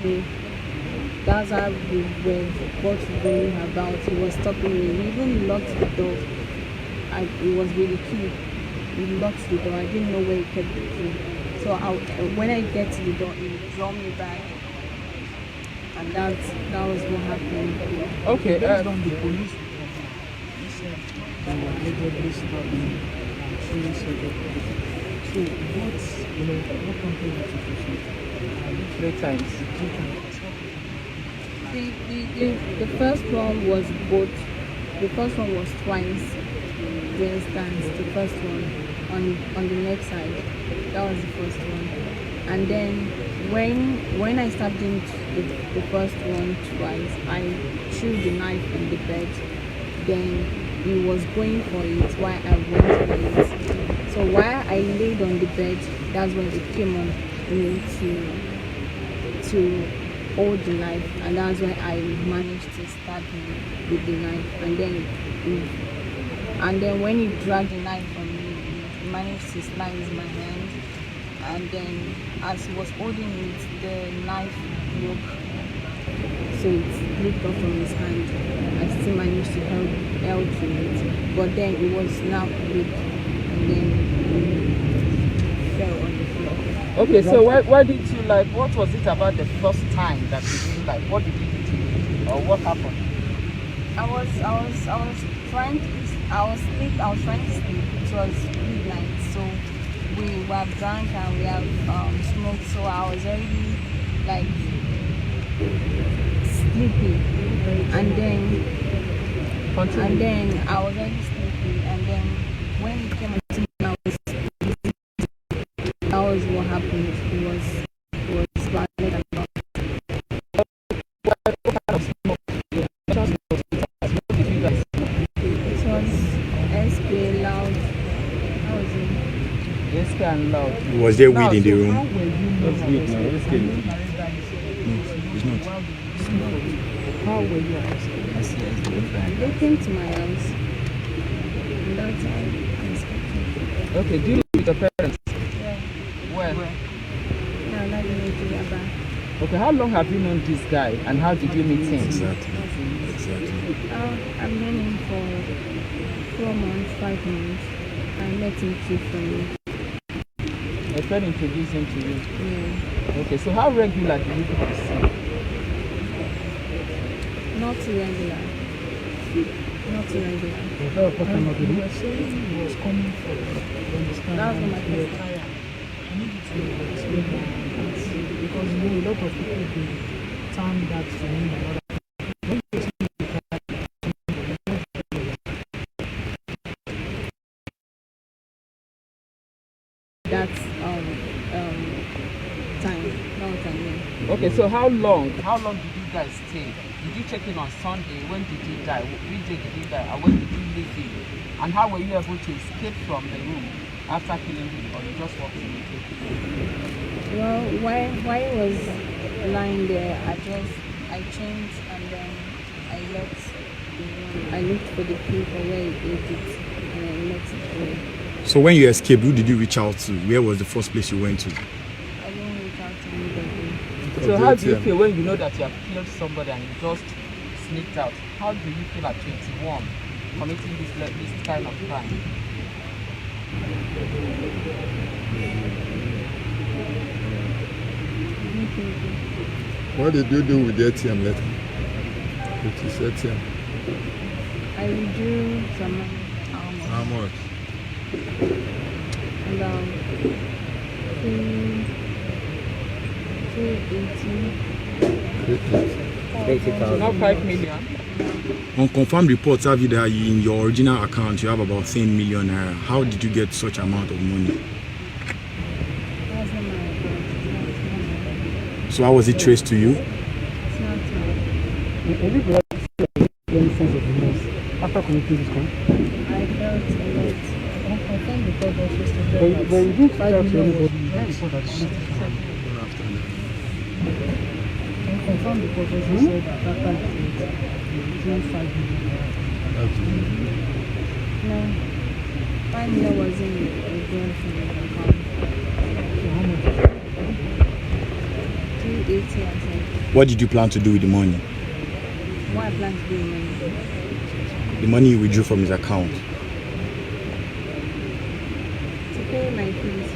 me. That's how we were both going about. He was stopping me. He even locked the door. It was really key. He locked the door. I didn't know where he kept the key. So when I get to the door, he would draw me back. And that was what happened. Okay. Based on the police report, he said they were allegedly stopping and showing secret. So what company did you pursue? 3 times. The first one was both. The first one was twice. For instance, the first one on the next side. That was the first one. And then when I stabbed him the first one twice, I threw the knife on the bed. Then he was going for it while I went for it. So while I laid on the bed, that's when it came on me to hold the knife, and that's why I managed to stab him with the knife. And then when he dragged the knife from me, he managed to slice my hand. And then as he was holding it, the knife broke, so it slipped off from his hand. I still managed to held to it, but then it was now weak, and then it fell on the floor. Okay, so why did you what was it about the first time that you didn't like? What did you do? Or what happened? I was trying to sleep. It was midnight, so we were drunk and we have smoked, so I was already sleepy, and then I was already sleepy, and then when he came to me, that was what happened. It was violent and all. It was SK loud. How was it? SK and loud. Was there weed in the room? That's weed now. Let's get it. It's not. How were you arrested? They came to my house. And that's how I escaped. Okay, do you live with your parents? Yeah. Where? Now that you need to get back. Okay, how long have you known this guy and how did you meet him? Exactly. I've known him for 4 months, 5 months. I met him through friends. A friend introduced him to you? Yeah. Okay, so how regular do you people see? Not regular. Not regular. You were saying he was coming for That was my first time. I need you to explain that because a lot of people do turn that to him and other. That's time. That was time. Okay, so how long did you guys stay? Did you check in on Sunday? When did he die? Which day did he die? And when did you leave him? And how were you able to escape from the room after killing him, or you just walked in? Well, while he was lying there, I changed and then I left the room. I looked for the key for where he ate it, and I met it. So when you escaped, who did you reach out to? Where was the first place you went to? I didn't reach out to anybody. So how do you feel when you know that you have killed somebody and you just sneaked out? How do you feel at 21 committing this kind of crime? What did you do with the ATM letter? With his ATM? I withdrew some money. How much? About 280. Not 5 million. On confirmed reports have it that in your original account you have about 10 million naira. How did you get such amount of money? That's not my account. So how was it traced to you? It's not mine. Any sense of remorse after committing this crime? I felt a lot. I think because I was supposed to But you didn't tell anybody Yes. before that you I confirmed because I said that after it, doing 5 million. No, 5 million wasn't withdrawn from my account. So how much? 80 and 10. What did you plan to do with the money? What I plan to do with money? The money you withdrew from his account. To pay my fees.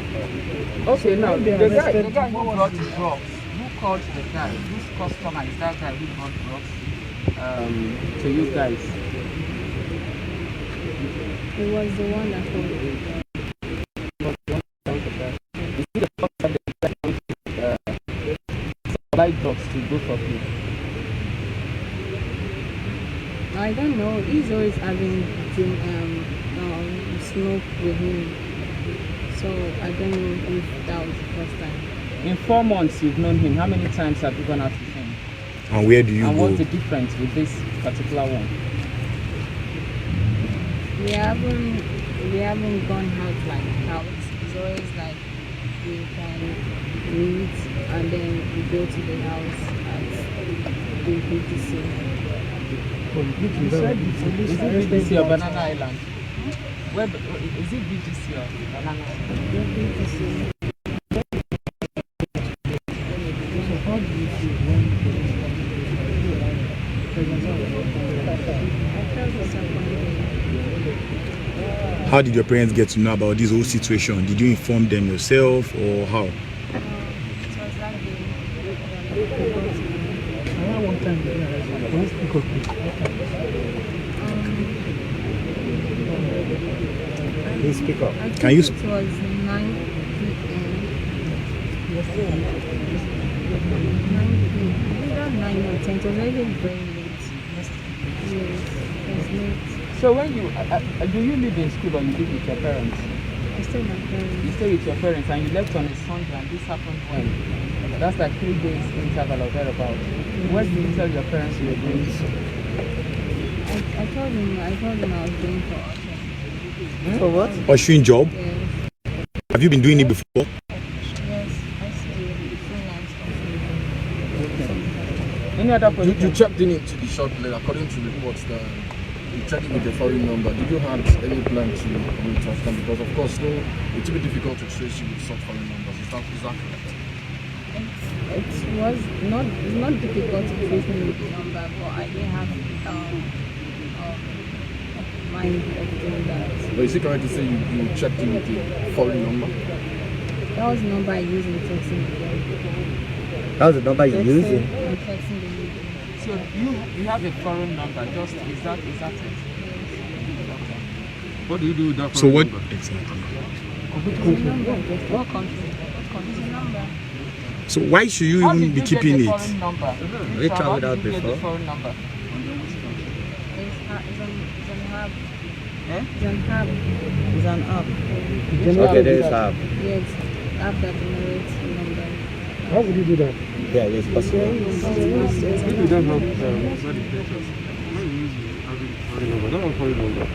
Okay, now They the guy arrested who brought the drugs, who called the guy, whose customer is that guy who brought drugs to you guys? It was the one that called. Supply drugs to both of you. I don't know. He's always having smoke with him. So I don't know if that was the first time. In 4 months you've known him, how many times have you gone out with him? And where do you And go? what's the difference with this particular one? We haven't gone out like out. It's always like we can meet and then we go to the house at the BTC. You said the police Is it arrested BTC you or outside. Banana Island? Where, is it BTC or Banana Island? The BTC. So how do you feel when police I felt disappointed. How did your parents get to know about this whole situation? Did you inform them yourself or how? It was that day. Around one time they arrested you. Police pick up you. Please speak up. I think Can you it was 9 p.m. 9 p.m. Either 9 or 10. It was already very late. Yes, it was late. So when you, do you live in school or you live with your parents? I stayed with my parents. You stay with your parents and you left on a Sunday and this happened when? That's like 3 days interval or thereabout. What did you tell your parents you were doing? I told him I was going for auction. For what? Ushering job? Yes. Have you been doing it before? Yes, I see freelance sometimes. Any other You position? checked in into the shop plate according to reports that you checked in with the foreign number. Did you have any plan to retrace them? Because of course, no, it will be difficult to trace you with such foreign numbers. Is that correct? It was not difficult to trace me with the number, but I didn't have mind of doing that. But is it correct to say you checked in with the foreign number? That was the number I used in texting the girl. That was the number you used? I'm texting the lady. So you have a foreign number, just is that it? What do you do with that So what exactly? It's a number. What country? It's a number. So why should you How even did be you keeping get the it? foreign number? We How traveled did out you get the before. foreign number? It's on hub. Eh? It's on hub. It's an app. Generate Okay, there it. is app. Yes, app that generates number. How would you do that? Yeah, it's possible. If you don't have medication, why you use foreign number? Don't have foreign number.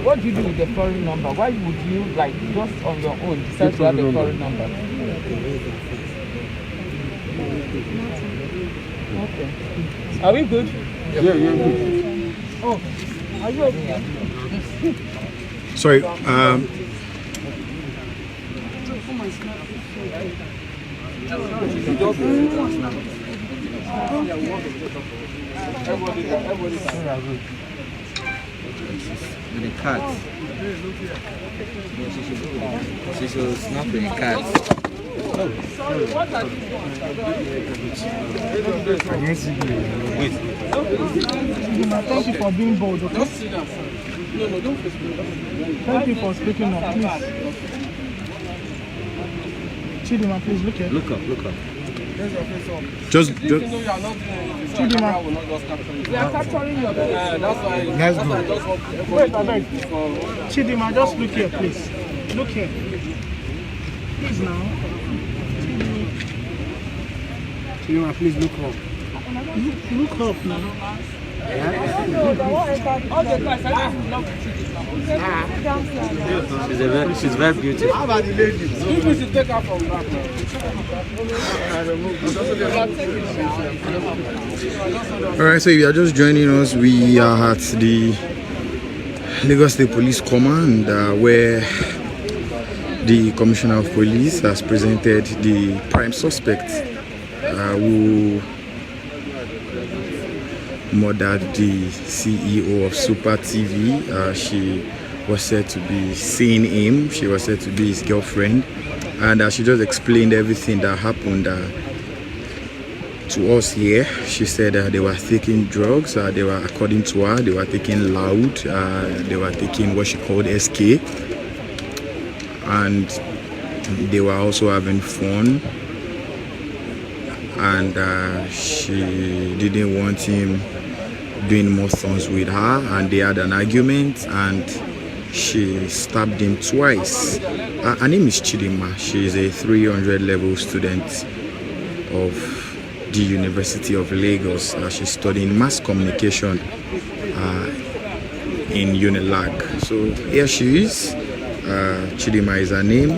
What do you do with the foreign number? Why would you, like, just on your own decide to have a foreign number? Okay. Are we good? Yeah, good. Oh, are you okay? Sorry, With the cards. She should snap with the cards. Sorry, what are these Wait. Thank you for being bold. Okay? Just sit down. No, don't face me. Thank you for speaking up, please. Chidima, please look here. Look up. just If you know you are not doing anything, so Chidima. camera will not just capture you. We are capturing your That's why. Let's That's go. why I just want Wait, I everybody beg. to for. Chidima, just look here, please. Look here. Please now. Chidima, please look up. Look up now. all the guys I just love She's very beautiful. How about the lady? You need to take her from back now. Alright, so if you are just joining us, we are at the Lagos State Police Command where The Commissioner of Police has presented the prime suspect who murdered the CEO of Super TV. She was said to be seeing him. She was said to be his girlfriend, and she just explained everything that happened to us here. She said they were taking drugs. They were, according to her, they were taking loud. They were taking what she called SK, and they were also having fun. And she didn't want him doing more things with her, and they had an argument, and she stabbed him twice. Her name is Chidima. She is a 300 level student of the University of Lagos. She's studying mass communication in Unilag. So here she is. Chidima is her name,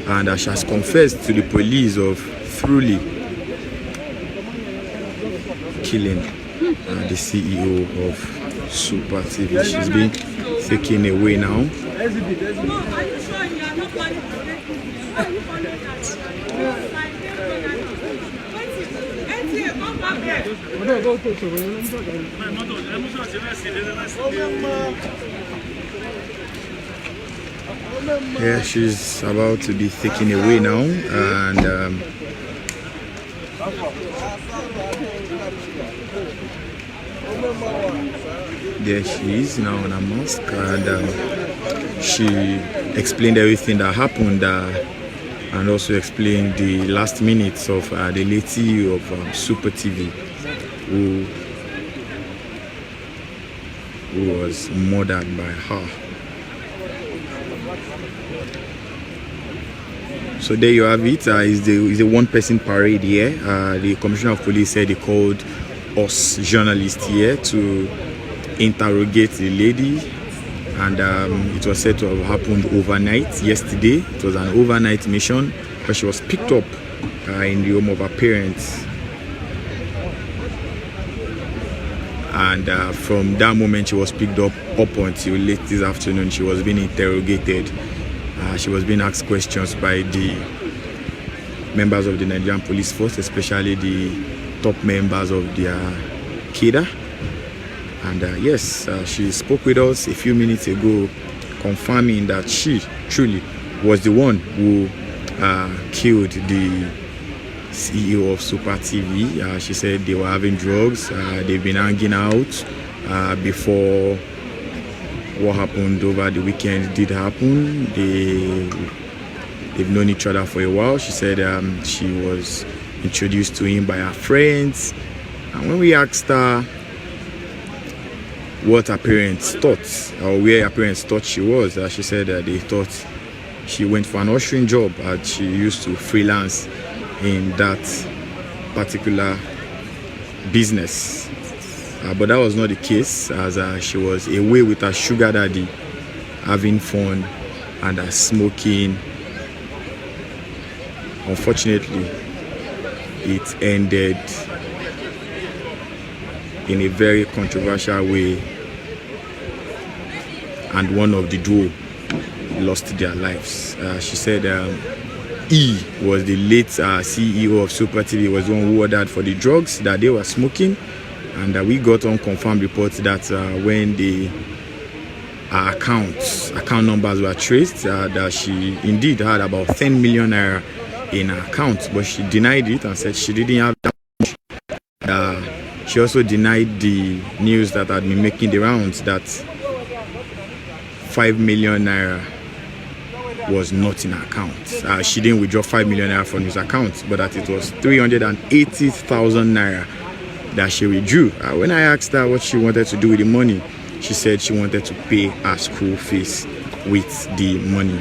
and she has confessed to the police of thoroughly killing the CEO of Super TV. She's been taken away now. Yeah, she's about to be taken away now, and there she is now on a mask, and she explained everything that happened, and also explained the last minutes of the late CEO of Super TV, who was murdered by her. So there you have it. It's a one-person parade here. The Commissioner of Police said he called us journalists here to interrogate the lady, and it was said to have happened overnight yesterday. It was an overnight mission, where she was picked up in the home of her parents, and from that moment she was picked up until late this afternoon. She was being interrogated. She was being asked questions by the members of the Nigerian Police Force, especially the top members of their cadre. And yes, she spoke with us a few minutes ago, confirming that she truly was the one who killed the CEO of Super TV. She said they were having drugs. They've been hanging out before what happened over the weekend did happen. They've known each other for a while. She said she was introduced to him by her friends, and when we asked her what her parents thought, or where her parents thought she was, she said they thought she went for an ushering job, and she used to freelance in that particular business. But that was not the case, as she was away with her sugar daddy, having fun and smoking. Unfortunately, it ended in a very controversial way, and one of the duo lost their lives. She said he was the late CEO of Super TV, was the one who ordered for the drugs that they were smoking. And we got unconfirmed reports that when the account numbers were traced, that she indeed had about 10 million naira in her account, but she denied it and said she didn't have that much. She also denied the news that had been making the rounds that 5 million naira was not in her account. She didn't withdraw 5 million naira from his account, but that it was 380,000 naira that she withdrew. When I asked her what she wanted to do with the money, she said she wanted to pay her school fees with the money.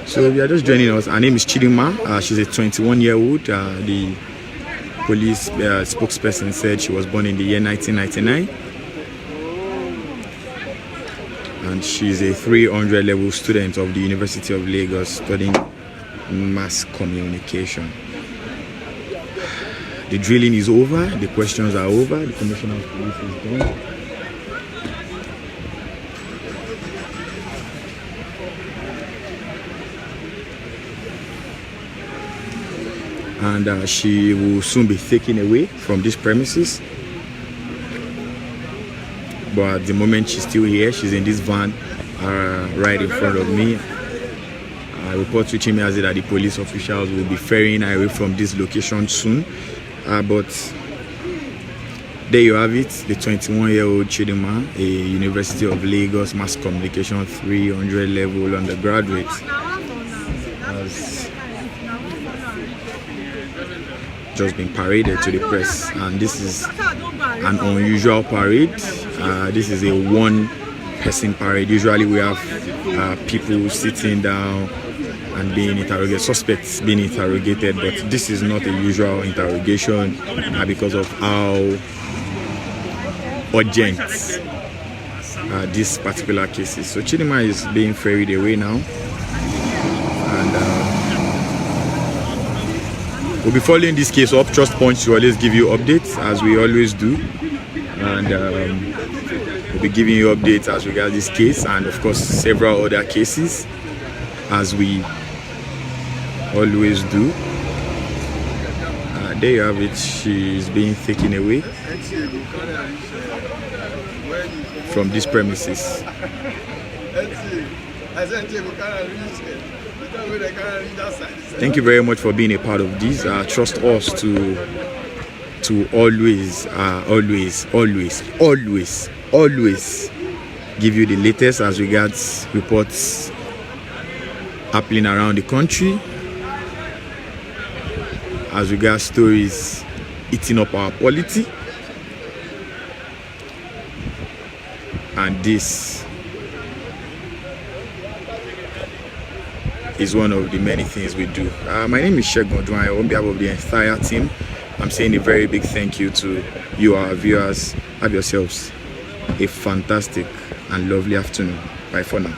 So we are just joining us. Her name is Chidima. She's a 21-year-old. The police spokesperson said she was born in the year 1999, and she's a 300 level student of the University of Lagos, studying mass communication. The drilling is over, the questions are over, the Commissioner of Police is done. and she will soon be taken away from this premises. But at the moment she's still here. She's in this van right in front of me. Reports reaching me as that the police officials will be ferrying her away from this location soon. But there you have it, the 21-year-old Chidima, a University of Lagos Mass Communication 300 level undergraduate, has just been paraded to the press, and this is an unusual parade. This is a one-person parade. Usually we have people sitting down and being interrogated, suspects being interrogated, but this is not a usual interrogation because of how urgent this particular case is. So Chidima is being ferried away now, and we'll be following this case up. Trust Punch to always give you updates, as we always do, and we'll be giving you updates as regards this case and of course several other cases, as we always do. There you have it. She's being taken away from this premises. Thank you very much for being a part of this. Trust us to always give you the latest as regards reports happening around the country, as regards stories eating up our polity. And this is one of the many things we do. My name is Shegun Odwan. On behalf of the entire team, I'm saying a very big thank you to you, our viewers. Have yourselves a fantastic and lovely afternoon. Bye for now.